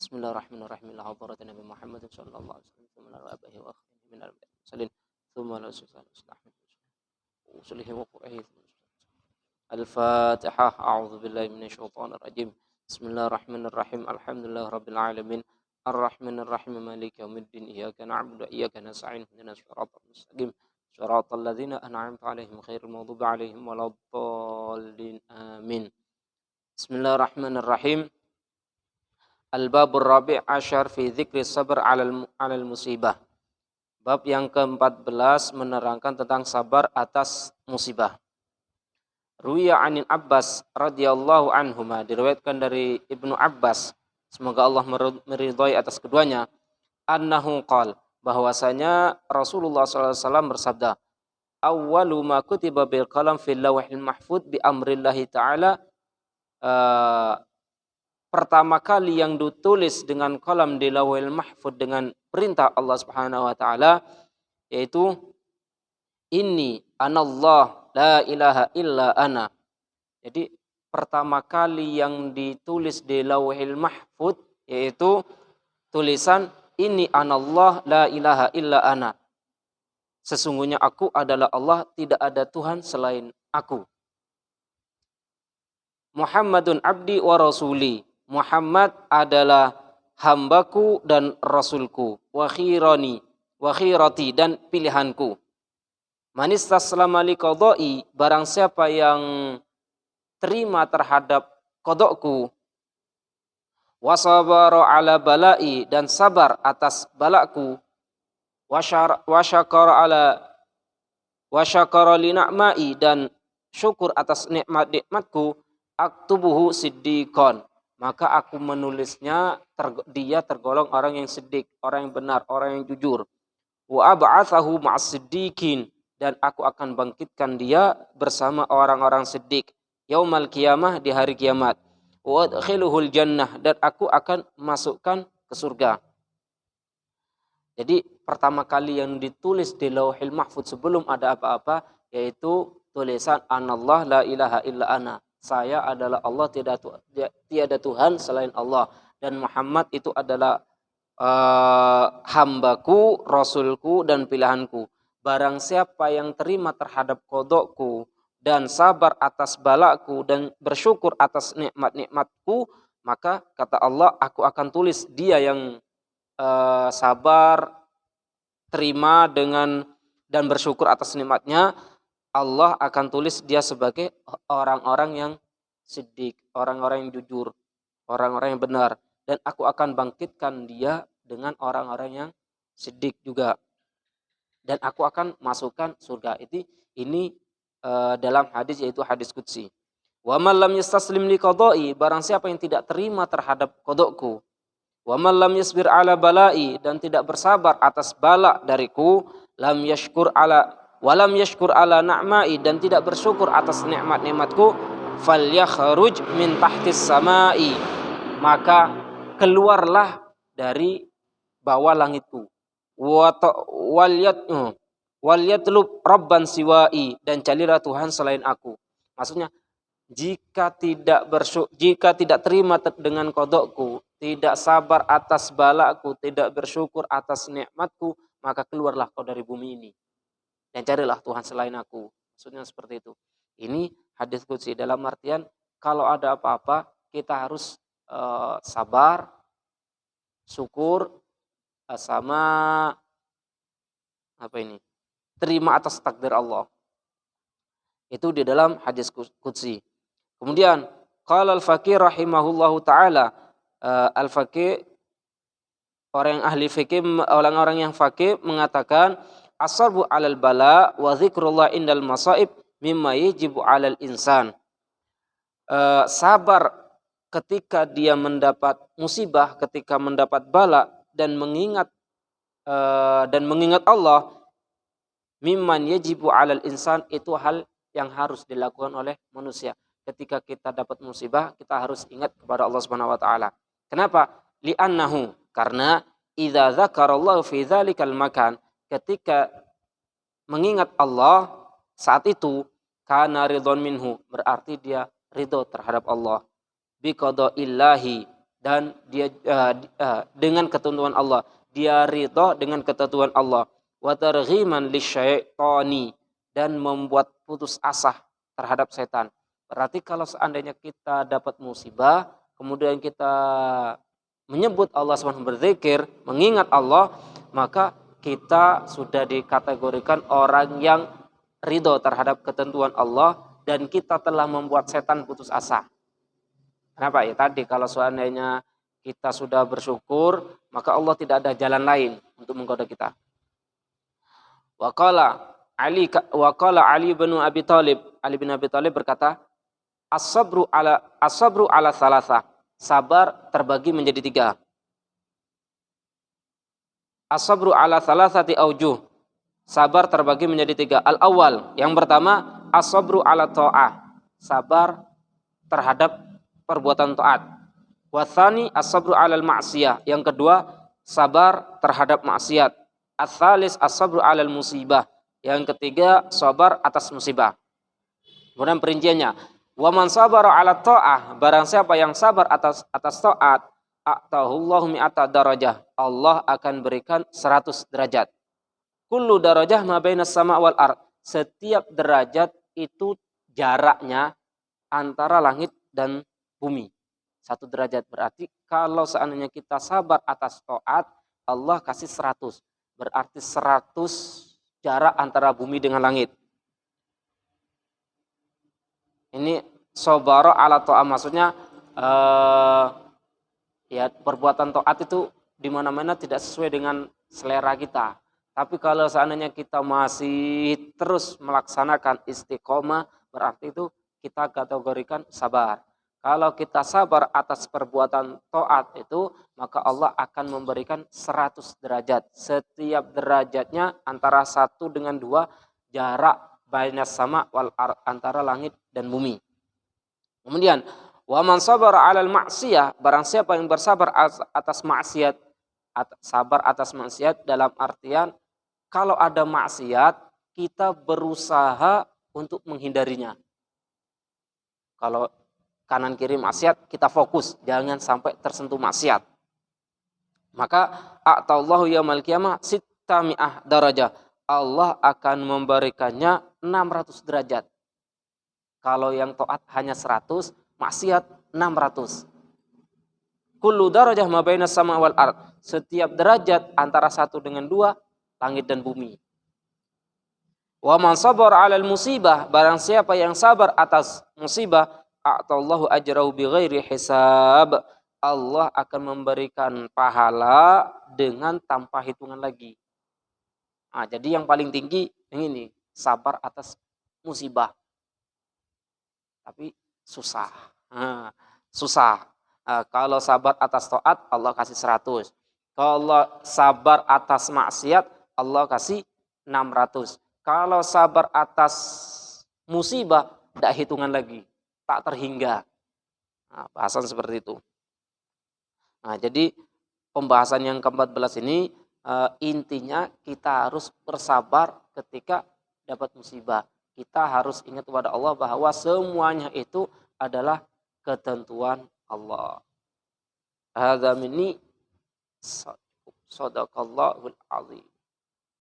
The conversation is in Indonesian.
Bismillahirrahmanirrahim. La hawla Nabi Muhammad sallallahu alaihi wasallam thumma ala abihi wa akhwatihi min al-mursalin thumma ala usulihi wa quraihi. Al-Fatihah. A'udzu billahi minasyaitonir rajim. Bismillahirrahmanirrahim. Alhamdulillahirabbil alamin. Arrahmanir rahim. Maliki yaumiddin. Iyyaka na'budu wa iyyaka nasta'in. Ihdinas siratal mustaqim. Siratal ladzina an'amta 'alaihim ghairil maghdubi 'alaihim waladdallin. Amin. Bismillahirrahmanirrahim. Al-babur rabi' asyar fi dzikri sabr 'alal musibah. Bab yang ke-14 menerangkan tentang sabar atas musibah. Ruwiya 'anil Abbas radhiyallahu anhuma, diriwayatkan dari Ibnu Abbas, semoga Allah meridhai atas keduanya, annahu qala, bahwasanya Rasulullah sallallahu alaihi wasallam bersabda, awwalu ma kutiba bil qalam fil lawhil mahfuz bi amrillahi ta'ala, pertama kali yang ditulis dengan kalam di Lauhul Mahfuz dengan perintah Allah Subhanahu wa taala, yaitu inni anallah la ilaha illa ana. Jadi pertama kali yang ditulis di Lauhul Mahfuz yaitu tulisan inni anallah la ilaha illa ana. Sesungguhnya aku adalah Allah, tidak ada Tuhan selain aku. Muhammadun abdi wa rasuli. Muhammad adalah hambaku dan rasulku, wa khirati dan pilihanku. Man istaslama li qada'i, barang siapa yang terima terhadap qada'ku, wa sabara ala bala'i, dan sabar atas balakku, wa syakara li na'ma'i, dan syukur atas nikmat-nikmatku, aktubuhu siddiqan, maka aku menulisnya dia tergolong orang yang siddiq, orang yang benar, orang yang jujur. Wa ab'atsahu ma'as siddiqin, dan aku akan bangkitkan dia bersama orang-orang siddiq yaumal qiyamah, di hari kiamat. Wa adkhiluhul jannah, dan aku akan masukkan ke surga. Jadi pertama kali yang ditulis di Lauhul Mahfuz sebelum ada apa-apa yaitu tulisan anallah la ilaha illa ana. Saya adalah Allah, tiada Tuhan selain Allah, dan Muhammad itu adalah hambaku, rasulku, dan pilihanku. Barang siapa yang terima terhadap qada'ku dan sabar atas balakku dan bersyukur atas nikmat-nikmatku, maka kata Allah, aku akan tulis dia yang sabar, terima dengan dan bersyukur atas nikmatnya. Allah akan tulis dia sebagai orang-orang yang siddiq, orang-orang yang jujur, orang-orang yang benar. Dan aku akan bangkitkan dia dengan orang-orang yang siddiq juga. Dan aku akan masukkan surga. Ini dalam hadis, yaitu hadis qudsi. Wa man lam yastaslim li qada'i, barang siapa yang tidak terima terhadap qada'ku. Wa man lam yasbir ala bala'i, dan tidak bersabar atas bala dariku, lam yashkur ala na'ma'i, dan tidak bersyukur atas nikmat-nikmatku, falyakhruj min tahtis sama'i, maka keluarlah dari bawah langitku, walyatlub rabban siwa'i, dan carilah Tuhan selain aku. Maksudnya jika tidak terima dengan qada'ku, tidak sabar atas balaku, tidak bersyukur atas nikmatku, maka keluarlah kau dari bumi ini dan carilah Tuhan selain aku. Maksudnya seperti itu. Ini hadis qudsi, dalam artian kalau ada apa-apa kita harus sabar, syukur, sama terima atas takdir Allah. Itu di dalam hadis qudsi. Kemudian qala al-faqih rahimahullahu taala, al-faqih, orang yang ahli fikih, orang-orang yang faqih mengatakan, as-sabru 'alal bala wa dzikrullah indal masaib mimma yajibu 'alal insan. Sabar ketika dia mendapat musibah, ketika mendapat bala, dan mengingat Allah, mimman yajibu 'alal insan, itu hal yang harus dilakukan oleh manusia. Ketika kita dapat musibah, kita harus ingat kepada Allah Subhanahu wa taala. Kenapa? Li'annahu, karena idza dzakarallahu fi dzalikal makan, ketika mengingat Allah saat itu, kana ridhon minhu, berarti dia ridho terhadap Allah. Biqada'illahi, dan dia dengan ketentuan Allah, dia ridha dengan ketentuan Allah, wa targhiman lisyaitani, dan membuat putus asa terhadap setan. Berarti kalau seandainya kita dapat musibah, kemudian kita menyebut Allah SWT, berzikir, mengingat Allah, maka kita sudah dikategorikan orang yang ridho terhadap ketentuan Allah, dan kita telah membuat setan putus asa. Kenapa? Ya tadi, kalau seandainya kita sudah bersyukur, maka Allah tidak ada jalan lain untuk menggoda kita. Waqala Ali bin Abi Thalib, Ali bin Abi Thalib berkata, as-sabru ala salasa, sabar terbagi menjadi 3. As-sabru ala salasati aujuh, sabar terbagi menjadi 3. Al-awwal, yang pertama, as-sabru ala ta'ah, sabar terhadap perbuatan taat. Wathani as-sabru alal ma'siyah, yang kedua sabar terhadap maksiat. Ats-tsalis as-sabru alal musibah, yang ketiga sabar atas musibah. Kemudian perinciannya, wa man sabara ala ta'ah, barang siapa yang sabar atas taat, atahullahu mi'ata darajah, Allah akan berikan 100 derajat. Kullu darajah ma bainas sama' wal ard, setiap derajat itu jaraknya antara langit dan bumi. 1 derajat, berarti kalau seandainya kita sabar atas taat, Allah kasih 100. Berarti 100 jarak antara bumi dengan langit. Ini sobaro ala ta'ah, maksudnya ya perbuatan taat itu di mana-mana tidak sesuai dengan selera kita. Tapi kalau seandainya kita masih terus melaksanakan istiqomah, berarti itu kita kategorikan sabar. Kalau kita sabar atas perbuatan taat itu, maka Allah akan memberikan 100 derajat. Setiap derajatnya antara 1 dengan 2 jarak bainas sama wal ard, antara langit dan bumi. Kemudian, wa man sabara 'alal ma'siyah, barang siapa yang bersabar atas maksiat, sabar atas maksiat dalam artian kalau ada maksiat kita berusaha untuk menghindarinya. Kalau kanan kiri maksiat, kita fokus jangan sampai tersentuh maksiat. Maka a'tallahu yaumal qiyamah sittami'ah darajah, Allah akan memberikannya 600 derajat. Kalau yang taat hanya 100, maksiat 600. Kullu darajah ma bainas sama wal ard, setiap derajat antara 1 dengan 2 langit dan bumi. Wa man sabara 'alal musibah, barang siapa yang sabar atas musibah, a'tallahu ajrahu bighairi hisab, Allah akan memberikan pahala dengan tanpa hitungan lagi. Nah, jadi yang paling tinggi ini, sabar atas musibah. Tapi susah. Susah. Kalau sabar atas taat, Allah kasih 100. Kalau sabar atas maksiat, Allah kasih 600. Kalau sabar atas musibah, tidak hitungan lagi, tak terhingga. Nah, bahasan seperti itu. Nah, jadi pembahasan yang ke-14 ini intinya kita harus bersabar ketika dapat musibah. Kita harus ingat kepada Allah bahwa semuanya itu adalah ketentuan Allah. Hadza minni, sadaqallahul azim.